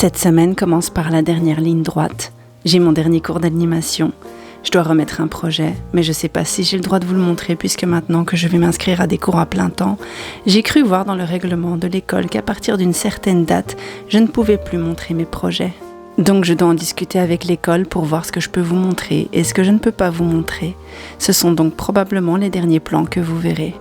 Cette semaine commence par la dernière ligne droite. J'ai mon dernier cours d'animation. Je dois remettre un projet, mais je ne sais pas si j'ai le droit de vous le montrer puisque maintenant que je vais m'inscrire à des cours à plein temps, j'ai cru voir dans le règlement de l'école qu'à partir d'une certaine date, je ne pouvais plus montrer mes projets. Donc je dois en discuter avec l'école pour voir ce que je peux vous montrer et ce que je ne peux pas vous montrer. Ce sont donc probablement les derniers plans que vous verrez.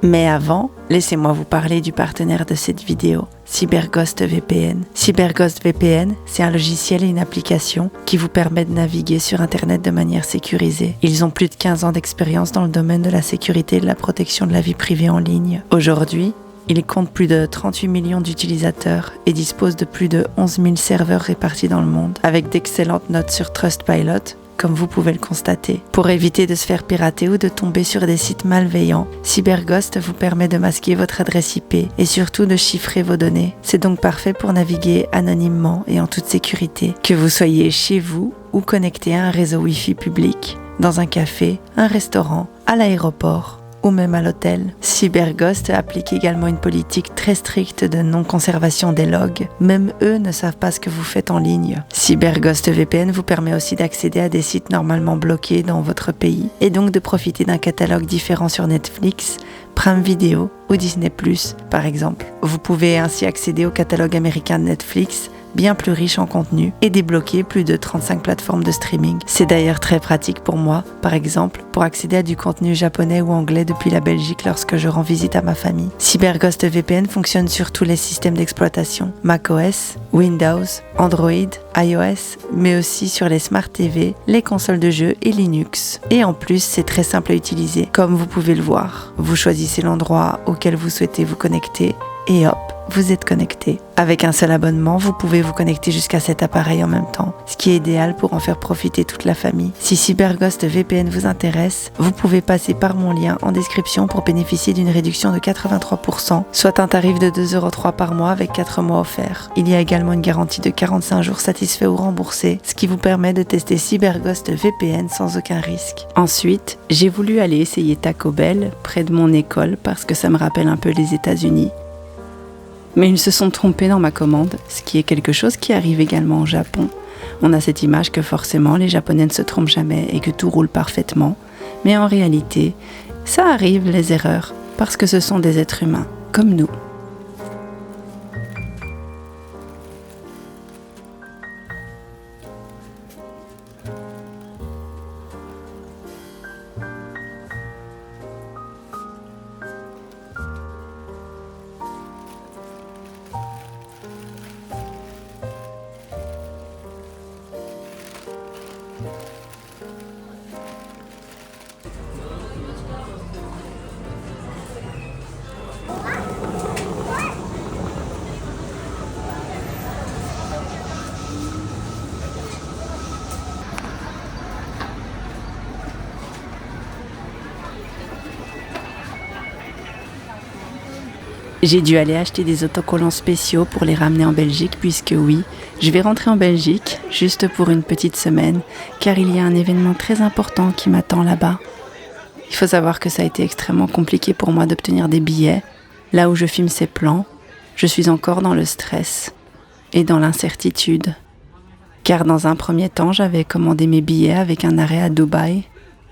Mais avant, laissez-moi vous parler du partenaire de cette vidéo, CyberGhost VPN. CyberGhost VPN, c'est un logiciel et une application qui vous permet de naviguer sur Internet de manière sécurisée. Ils ont plus de 15 ans d'expérience dans le domaine de la sécurité et de la protection de la vie privée en ligne. Aujourd'hui, ils comptent plus de 38 millions d'utilisateurs et disposent de plus de 11 000 serveurs répartis dans le monde, avec d'excellentes notes sur Trustpilot, comme vous pouvez le constater. Pour éviter de se faire pirater ou de tomber sur des sites malveillants, CyberGhost vous permet de masquer votre adresse IP et surtout de chiffrer vos données. C'est donc parfait pour naviguer anonymement et en toute sécurité, que vous soyez chez vous ou connecté à un réseau Wi-Fi public, dans un café, un restaurant, à l'aéroport ou même à l'hôtel. CyberGhost applique également une politique très stricte de non-conservation des logs. Même eux ne savent pas ce que vous faites en ligne. CyberGhost VPN vous permet aussi d'accéder à des sites normalement bloqués dans votre pays et donc de profiter d'un catalogue différent sur Netflix, Prime Video ou Disney+, par exemple. Vous pouvez ainsi accéder au catalogue américain de Netflix, bien plus riche en contenu et débloquer plus de 35 plateformes de streaming. C'est d'ailleurs très pratique pour moi, par exemple, pour accéder à du contenu japonais ou anglais depuis la Belgique lorsque je rends visite à ma famille. CyberGhost VPN fonctionne sur tous les systèmes d'exploitation, macOS, Windows, Android, iOS, mais aussi sur les Smart TV, les consoles de jeux et Linux. Et en plus, c'est très simple à utiliser. Comme vous pouvez le voir, vous choisissez l'endroit auquel vous souhaitez vous connecter et hop, vous êtes connecté. Avec un seul abonnement, vous pouvez vous connecter jusqu'à 7 appareils en même temps, ce qui est idéal pour en faire profiter toute la famille. Si CyberGhost VPN vous intéresse, vous pouvez passer par mon lien en description pour bénéficier d'une réduction de 83%, soit un tarif de 2,03 € par mois avec 4 mois offerts. Il y a également une garantie de 45 jours satisfait ou remboursé, ce qui vous permet de tester CyberGhost VPN sans aucun risque. Ensuite, j'ai voulu aller essayer Taco Bell près de mon école parce que ça me rappelle un peu les États-Unis. Mais ils se sont trompés dans ma commande, ce qui est quelque chose qui arrive également au Japon. On a cette image que forcément les Japonais ne se trompent jamais et que tout roule parfaitement. Mais en réalité, ça arrive les erreurs, parce que ce sont des êtres humains, comme nous. J'ai dû aller acheter des autocollants spéciaux pour les ramener en Belgique puisque oui, je vais rentrer en Belgique juste pour une petite semaine car il y a un événement très important qui m'attend là-bas. Il faut savoir que ça a été extrêmement compliqué pour moi d'obtenir des billets. Là où je filme ces plans, je suis encore dans le stress et dans l'incertitude. Car dans un premier temps, j'avais commandé mes billets avec un arrêt à Dubaï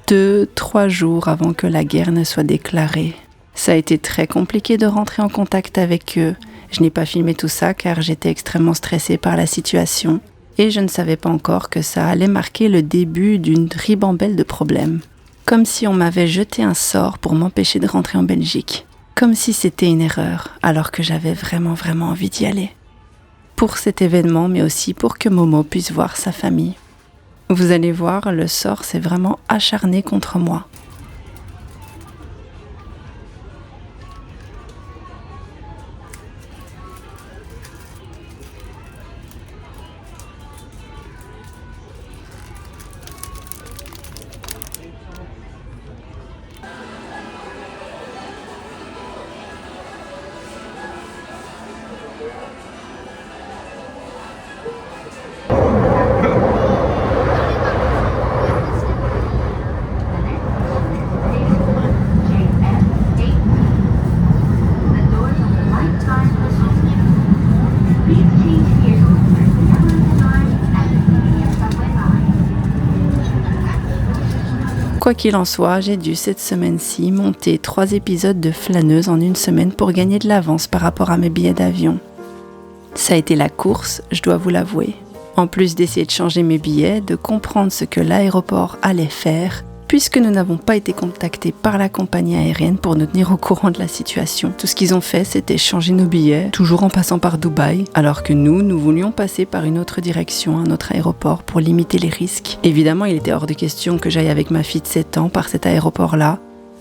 2-3 jours avant que la guerre ne soit déclarée. Ça a été très compliqué de rentrer en contact avec eux. Je n'ai pas filmé tout ça car j'étais extrêmement stressée par la situation et je ne savais pas encore que ça allait marquer le début d'une ribambelle de problèmes. Comme si on m'avait jeté un sort pour m'empêcher de rentrer en Belgique. Comme si c'était une erreur, alors que j'avais vraiment envie d'y aller. Pour cet événement, mais aussi pour que Momo puisse voir sa famille. Vous allez voir, le sort s'est vraiment acharné contre moi. Quoi qu'il en soit, j'ai dû cette semaine-ci monter 3 épisodes de flâneuse en une semaine pour gagner de l'avance par rapport à mes billets d'avion. Ça a été la course, je dois vous l'avouer. En plus d'essayer de changer mes billets, de comprendre ce que l'aéroport allait faire, puisque nous n'avons pas été contactés par la compagnie aérienne pour nous tenir au courant de la situation. Tout ce qu'ils ont fait, c'était changer nos billets, toujours en passant par Dubaï, alors que nous voulions passer par une autre direction, un autre aéroport, pour limiter les risques. Évidemment, il était hors de question que j'aille avec ma fille de 7 ans par cet aéroport-là,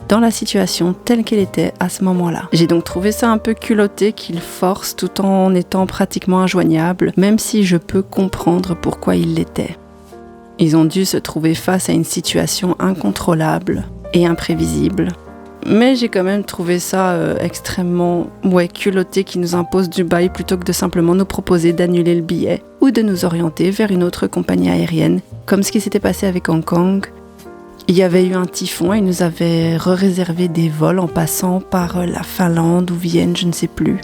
dans la situation telle qu'elle était à ce moment-là. J'ai donc trouvé ça un peu culotté qu'ils forcent tout en étant pratiquement injoignables, même si je peux comprendre pourquoi ils l'étaient. Ils ont dû se trouver face à une situation incontrôlable et imprévisible. Mais j'ai quand même trouvé ça extrêmement culotté qu'ils nous imposent Dubaï plutôt que de simplement nous proposer d'annuler le billet ou de nous orienter vers une autre compagnie aérienne, comme ce qui s'était passé avec Hong Kong. Il y avait eu un typhon et ils nous avaient réservé des vols en passant par la Finlande ou Vienne, je ne sais plus.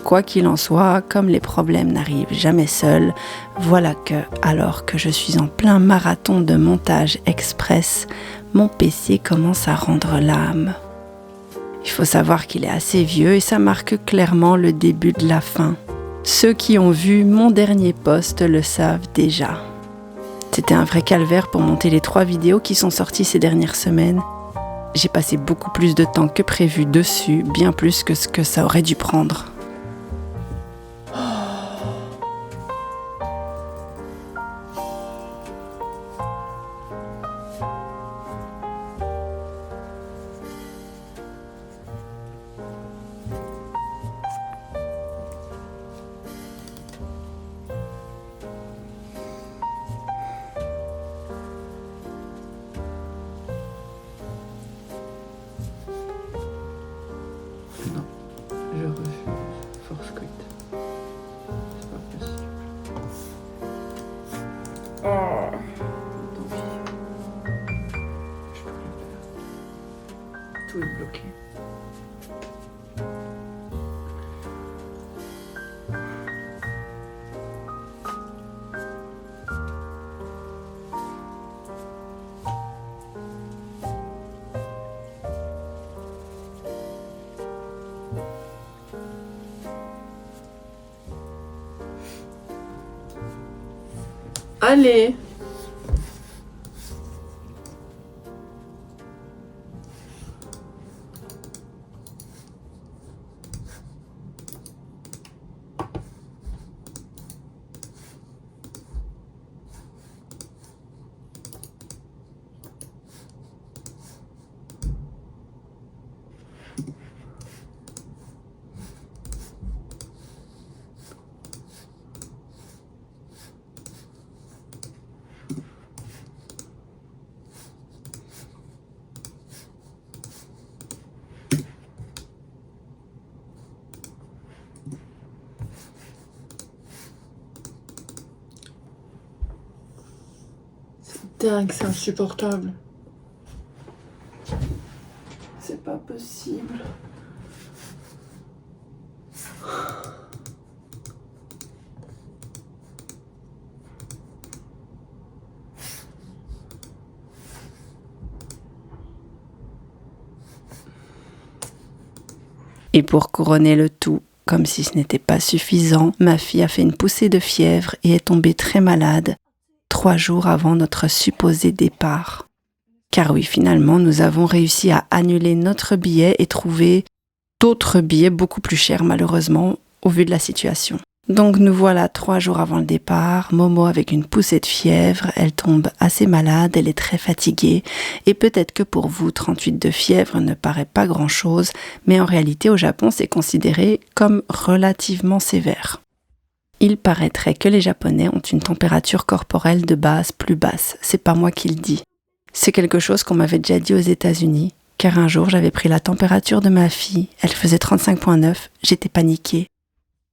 Quoi qu'il en soit, comme les problèmes n'arrivent jamais seuls, voilà que, alors que je suis en plein marathon de montage express, mon PC commence à rendre l'âme. Il faut savoir qu'il est assez vieux et ça marque clairement le début de la fin. Ceux qui ont vu mon dernier post le savent déjà. C'était un vrai calvaire pour monter les 3 vidéos qui sont sorties ces dernières semaines. J'ai passé beaucoup plus de temps que prévu dessus, bien plus que ce que ça aurait dû prendre. Non, je refuse. Force quit. C'est pas possible. Oh. Tant pis. Je peux rien faire. Tout est bloqué. Allez! Dingue, c'est insupportable. C'est pas possible. Et pour couronner le tout, comme si ce n'était pas suffisant, ma fille a fait une poussée de fièvre et est tombée très malade 3 jours avant notre supposé départ. Car oui, finalement, nous avons réussi à annuler notre billet et trouver d'autres billets beaucoup plus chers, malheureusement, au vu de la situation. Donc nous voilà 3 jours avant le départ, Momo avec une poussée de fièvre, elle tombe assez malade, elle est très fatiguée, et peut-être que pour vous, 38 de fièvre ne paraît pas grand-chose, mais en réalité au Japon c'est considéré comme relativement sévère. Il paraîtrait que les Japonais ont une température corporelle de base plus basse, c'est pas moi qui le dis. C'est quelque chose qu'on m'avait déjà dit aux États-Unis, car un jour j'avais pris la température de ma fille, elle faisait 35,9, j'étais paniquée.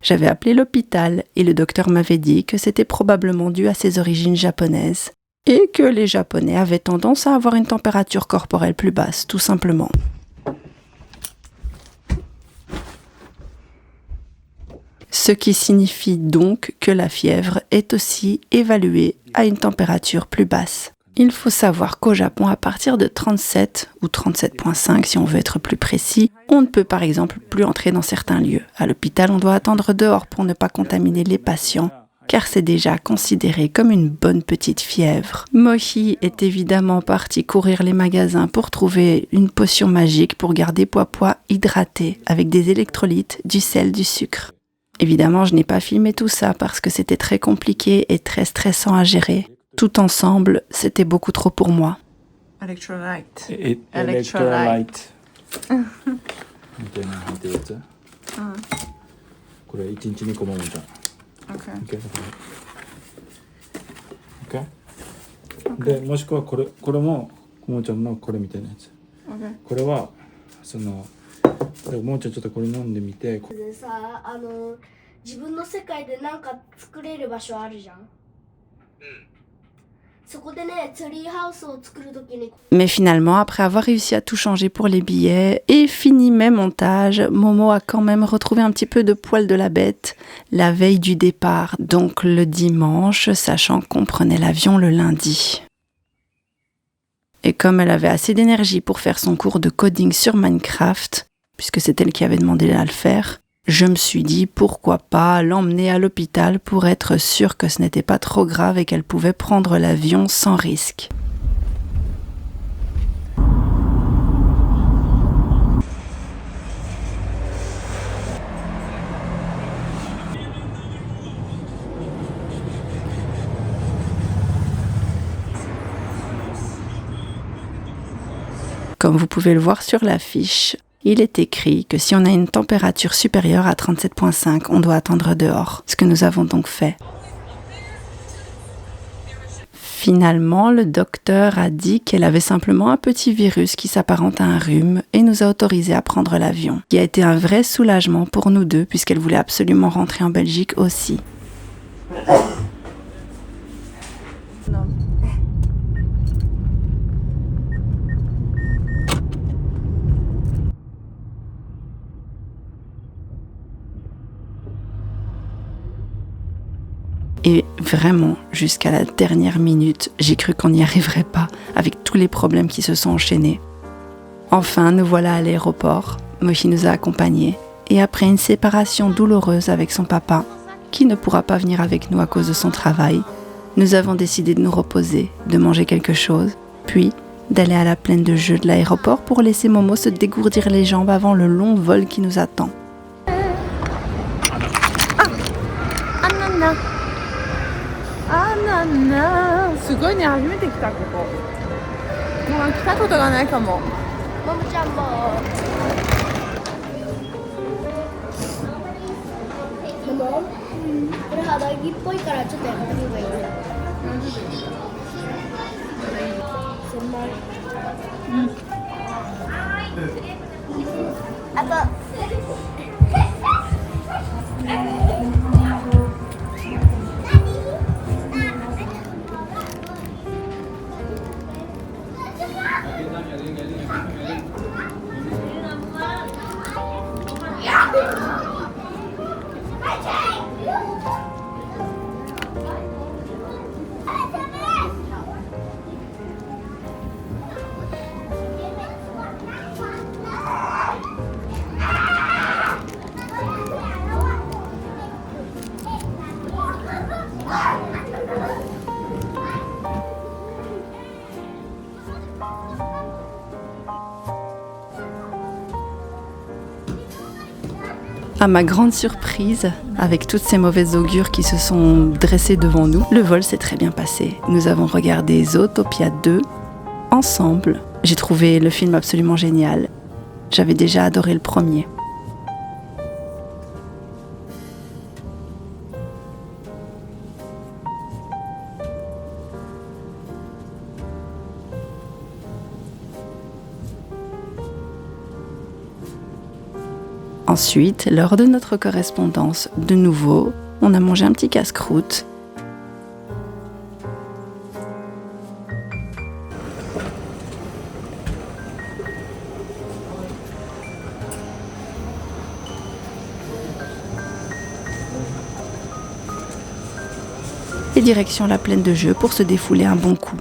J'avais appelé l'hôpital et le docteur m'avait dit que c'était probablement dû à ses origines japonaises et que les Japonais avaient tendance à avoir une température corporelle plus basse, tout simplement. Ce qui signifie donc que la fièvre est aussi évaluée à une température plus basse. Il faut savoir qu'au Japon, à partir de 37 ou 37,5 si on veut être plus précis, on ne peut par exemple plus entrer dans certains lieux. À l'hôpital, on doit attendre dehors pour ne pas contaminer les patients, car c'est déjà considéré comme une bonne petite fièvre. Mochi est évidemment parti courir les magasins pour trouver une potion magique pour garder Poipois hydraté, avec des électrolytes, du sel, du sucre. Évidemment, je n'ai pas filmé tout ça parce que c'était très compliqué et très stressant à gérer. Tout ensemble, c'était beaucoup trop pour moi. Electrolyte. Electrolyte. みたいな入ってるやつ。これ1日2個もんじゃん。Okay. OK？で、もしくはこれもももちゃんのこれみたいなやつ。Okay. これはそのももちゃんちょっとこれ飲んでみて。でさ、自分の世界で何か作れる場所あるじゃん。Mais finalement, après avoir réussi à tout changer pour les billets et fini mes montages, Momo a quand même retrouvé un petit peu de poil de la bête la veille du départ, donc le dimanche, sachant qu'on prenait l'avion le lundi. Et comme elle avait assez d'énergie pour faire son cours de coding sur Minecraft, puisque c'est elle qui avait demandé à le faire, je me suis dit pourquoi pas l'emmener à l'hôpital pour être sûre que ce n'était pas trop grave et qu'elle pouvait prendre l'avion sans risque. Comme vous pouvez le voir sur l'affiche, il est écrit que si on a une température supérieure à 37,5, on doit attendre dehors, ce que nous avons donc fait. Finalement, le docteur a dit qu'elle avait simplement un petit virus qui s'apparente à un rhume et nous a autorisé à prendre l'avion, qui a été un vrai soulagement pour nous deux puisqu'elle voulait absolument rentrer en Belgique aussi. Et vraiment, jusqu'à la dernière minute, j'ai cru qu'on n'y arriverait pas, avec tous les problèmes qui se sont enchaînés. Enfin, nous voilà à l'aéroport, Mochi nous a accompagnés, et après une séparation douloureuse avec son papa, qui ne pourra pas venir avec nous à cause de son travail, nous avons décidé de nous reposer, de manger quelque chose, puis d'aller à la plaine de jeux de l'aéroport pour laisser Momo se dégourdir les jambes avant le long vol qui nous attend. C'estごいね、初めて来たここ。来たことがないかも。ももちゃんも。でも、これ肌着っぽいからちょっとやめた方がいいよ。狭い。あと。À ma grande surprise, avec toutes ces mauvaises augures qui se sont dressées devant nous, le vol s'est très bien passé. Nous avons regardé Zootopia 2 ensemble. J'ai trouvé le film absolument génial. J'avais déjà adoré le premier. Ensuite, lors de notre correspondance, de nouveau, on a mangé un petit casse-croûte. Et direction la plaine de jeu pour se défouler un bon coup.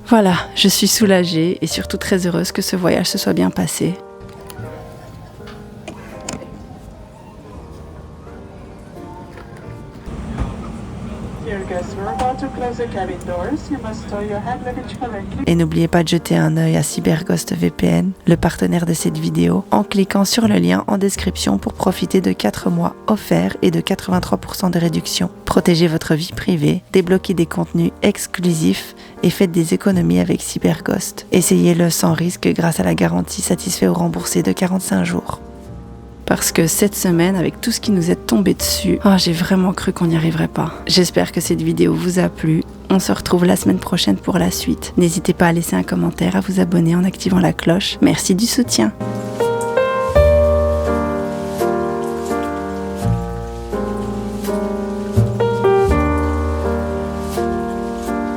Voilà, je suis soulagée et surtout très heureuse que ce voyage se soit bien passé. Et n'oubliez pas de jeter un œil à CyberGhost VPN, le partenaire de cette vidéo, en cliquant sur le lien en description pour profiter de 4 mois offerts et de 83% de réduction. Protégez votre vie privée, débloquez des contenus exclusifs et faites des économies avec CyberGhost. Essayez-le sans risque grâce à la garantie satisfait ou remboursé de 45 jours. Parce que cette semaine, avec tout ce qui nous est tombé dessus, j'ai vraiment cru qu'on n'y arriverait pas. J'espère que cette vidéo vous a plu. On se retrouve la semaine prochaine pour la suite. N'hésitez pas à laisser un commentaire, à vous abonner en activant la cloche. Merci du soutien.